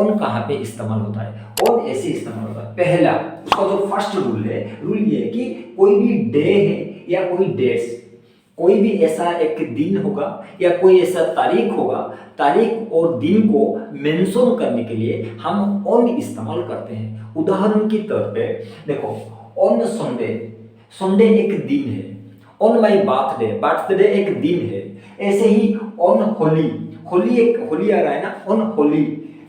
On कहाँ पे इस्तेमाल होता है? ऑन ऐसे इस्तेमाल होता है। पहला उसका जो फर्स्ट रूल है, रूल ये है कि कोई भी डे है या कोई डेट्स, कोई भी ऐसा एक दिन होगा या कोई ऐसा तारीख होगा, तारीख और दिन को मेंशन करने के लिए हम ऑन इस्तेमाल करते हैं। उदाहरण के तौर पे देखो, ऑन संडे, संडे एक दिन है। ऑन माई बर्थडे, बर्थडे एक दिन है। ऐसे ही ऑन होली, होली एक होली आ रहा है ना, ऑन होली,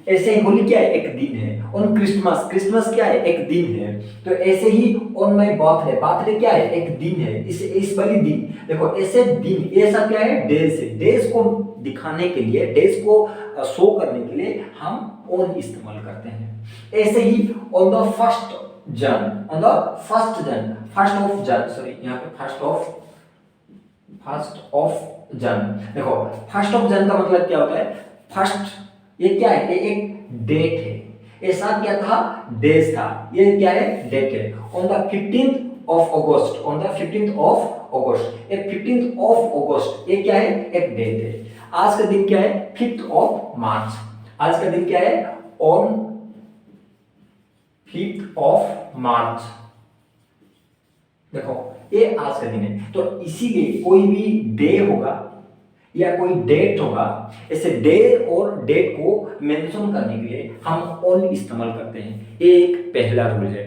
ऐसे ही होली क्या है? एक दिन है। ऑन क्रिसमस, क्रिसमस क्या है? एक दिन है। तो ऐसे ही ऑन माई बर्थडे, बर्थडे क्या है? एक दिन है। इस वाली दिन देखो, ऐसे दिन, ऐसा क्या है? डेज है। डेज को दिखाने के लिए, डेज को शो करने के लिए हम ऑन इस्तेमाल करते हैं। ऐसे ही ऑन द फर्स्ट जन, ऑन द फर्स्ट जन, फर्स्ट ऑफ जन, सॉरी यहाँ पे फर्स्ट ऑफ जन। देखो, फर्स्ट ऑफ जन का मतलब क्या होता है? फर्स्ट, ये क्या है? ये एक डेट है। ऐसा क्या था? डेज था। ये क्या है? डेट है। On the 15th of August, on the 15th of अगस्त, ये 15th ऑफ अगस्त, ये क्या है? एक डेट है। आज का दिन क्या है? 5th of March. आज का दिन क्या है? On 5th of March. देखो, ये आज का दिन है। तो इसीलिए कोई भी डे होगा या कोई डेट होगा, ऐसे डे और डेट को मेंशन करने के लिए हम ऑन इस्तेमाल करते हैं। ये एक पहला रूल है।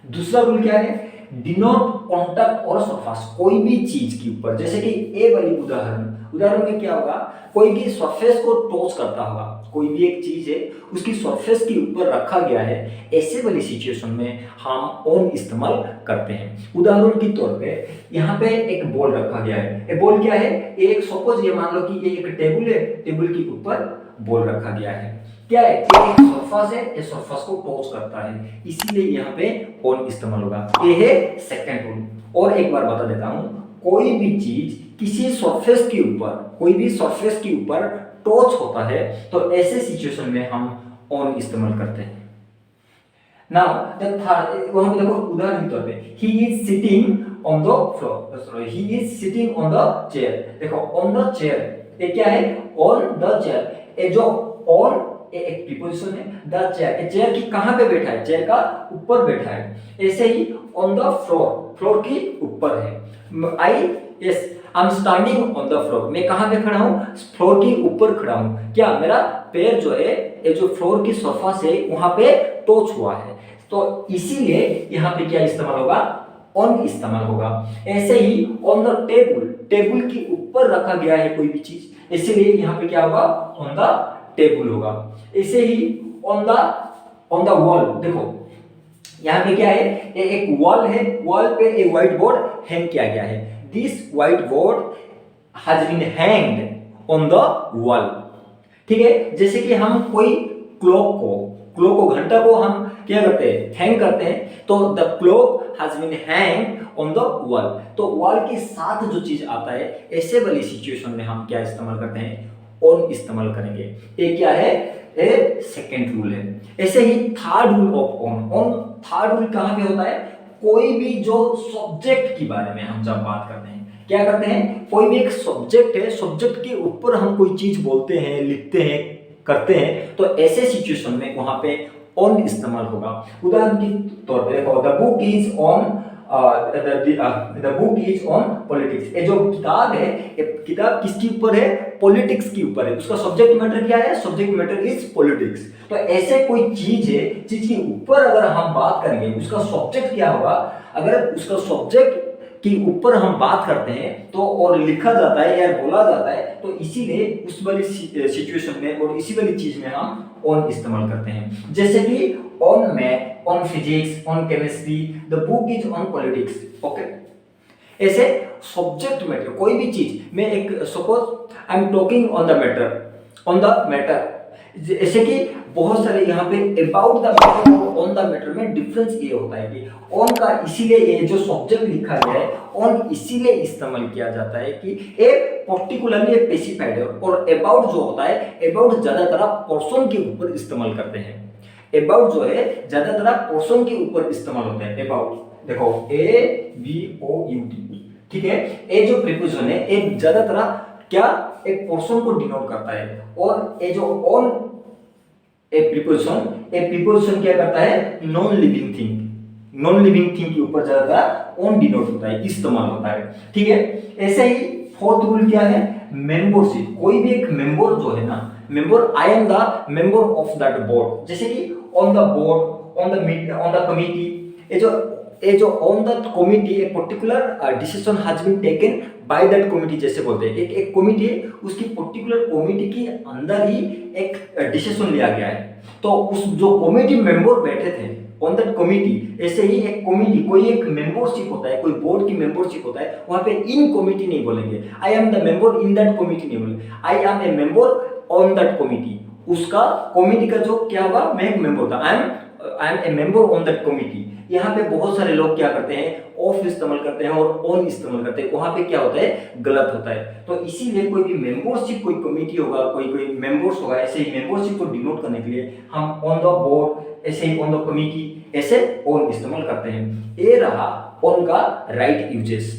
दूसरा रूल क्या है? डिनोट कॉन्टैक्ट और सरफेस, कोई भी चीज के ऊपर, जैसे कि ए वाली उदाहरण में क्या होगा? कोई भी सरफेस को टच करता होगा, कोई भी एक चीज है उसकी सरफेस के ऊपर रखा गया है, ऐसे वाली सिचुएशन में हम ऑन इस्तेमाल करते हैं। उदाहरण के तौर पे यहाँ पे एक बॉल रखा गया है। ये बॉल क्या है? एक सपोज ये मान लो कि ये एक टेबल है, टेबल के ऊपर बॉल रखा गया है। क्या है? ये एक सरफेस है, ये सरफेस को टच करता है, इसीलिए यहाँ पे ऑन इस्तेमाल होगा। ये है सेकंड रूल। और एक बार बता देता हूँ, कोई भी चीज किसी सरफेस के ऊपर, कोई भी सरफेस के ऊपर टच होता है तो ऐसे सिचुएशन में हम ऑन इस्तेमाल करते हैं। नाउ द थर्ड, वहां पे देखो उदाहरण के तौर पे, he is sitting on the floor, sorry he is sitting on the chair. देखो, ऑन द चेयर, ये क्या है? On the chair. ये जो ऑन एक प्रीपोजिशन है। द चेयर, ये चेयर की कहां पे बैठा है? चेयर का ऊपर बैठा है। ऐसे ही ऑन द फ्लोर, फ्लोर की ऊपर है। I am standing on the floor, मैं कहां पे खड़ा हूं? फ्लोर के ऊपर खड़ा हूं। क्या? मेरा पैर जो है, ये जो फ्लोर की सरफेस है वहां पे टच हुआ है, तो इसीलिए यहाँ पे क्या इस्तेमाल होगा? ऑन इस्तेमाल होगा। ऐसे ही ऑन द टेबल, टेबल के ऊपर रखा गया है कोई भी चीज, इसीलिए यहाँ पे क्या होगा? ऑन द टेबल होगा। ऐसे ही ऑन द वॉल, देखो यहाँ पे क्या है? ये एक वॉल है, वॉल पे एक व्हाइट बोर्ड हैंग किया गया है। This white board has been hanged on the wall. ठीक है, जैसे कि हम कोई क्लॉक को, घंटा को हम क्या करते हैं? हैंग करते हैं, तो the clock has been hanged on the wall. तो वॉल के साथ जो चीज आता है, ऐसे वाली सिचुएशन में हम क्या इस्तेमाल करते हैं? ऑन इस्तेमाल करेंगे। ये क्या है? ये सेकंड रूल है। ऐसे ही third rule of on, third rule कहां पे होता है? कोई भी जो सब्जेक्ट के बारे में हम जब बात करते हैं, क्या करते हैं? कोई भी एक सब्जेक्ट है, सब्जेक्ट के ऊपर हम कोई चीज बोलते हैं, लिखते हैं, करते हैं, तो ऐसे सिचुएशन में वहां पे ऑन इस्तेमाल होगा। उदाहरण के तौर पे देखो, the book is on politics. ये जो किताब है, ये किताब किसके ऊपर है? पॉलिटिक्स के ऊपर है। उसका सब्जेक्ट मैटर क्या है? Subject matter is politics. तो ऐसे कोई चीज है, चीज के ऊपर अगर हम बात करेंगे, उसका सब्जेक्ट क्या होगा? अगर उसका सब्जेक्ट के ऊपर हम बात करते हैं तो और लिखा जाता है या बोला जाता है, तो इसीलिए उस वाली सिचुएशन में और इसी वाली चीज में हम ऑन इस्तेमाल करते हैं। जैसे कि on math, on physics, on chemistry, the book is on politics. Okay, ऐसे सब्जेक्ट मैटर, कोई भी चीज, मैं एक suppose I am talking on the matter, जैसे कि बहुत सारे यहाँ पे अबाउट द मैटर और ऑन द मैटर में डिफरेंस ये होता है कि ऑन का इसीलिए ये जो सब्जेक्ट लिखा गया है, ऑन इसीलिए इस्तेमाल किया जाता है कि एक पर्टिकुलरली स्पेसिफाइड है, और अबाउट जो होता है, अबाउट ज्यादातर पर्सन के ऊपर इस्तेमाल करते हैं। अबाउट जो है ज्यादातर पर्सन के ऊपर इस्तेमाल होता है। अबाउट देखो, ABOUT, ठीक है। ये जो प्रीपोजिशन है, एक ज्यादातर क्या? एक पर्सन को डिनोट करता है। और ये जो ऑन ए प्रीपोजिशन क्या करता है, नॉन लिविंग थिंग के ऊपर ज्यादा ऑन डिनोट होता है, इस्तेमाल होता है, ठीक है। ऐसे ही फोर्थ रूल क्या है, मेंबरशिप। कोई भी एक मेंबर जो है ना, member, I am the member of that board, जैसे कि on the board, on the committee, ये जो on the committee a particular decision has been taken by that committee, जैसे बोलते हैं एक कमिटी है, उसकी पर्टिकुलर कमिटी के अंदर ही एक डिसीजन लिया गया है, तो उस जो कमिटी मेंबर बैठे थे ऑन दैट कमिटी, ऐसे ही एक कमिटी, कोई एक मेंबरशिप होता है, कोई बोर्ड की मेंबरशिप होता है, वहां पे इन कमिटी नहीं बोलेंगे, I am the member in that committee नहीं बोलेंगे, I am a member on that committee. उसका कमिटी का जो क्या होगा, मैं एक मेंबर था, I am a member on that committee. यहाँ पे बहुत सारे लोग क्या करते हैं, ऑफ इस्तेमाल करते हैं और ऑन इस्तेमाल करते हैं, वहां पे क्या होता है, गलत होता है। तो इसीलिए कोई भी मेंबरशिप, कोई कमिटी होगा, कोई मेंबर्स होगा, ऐसे ही मेंबरशिप को डिनोट करने के लिए हम ऑन द बोर्ड, ऐसे ही ऑन द कमिटी, ऐसे ऑन इस्तेमाल करते हैं। ये रहा ऑन का राइट यूजेस।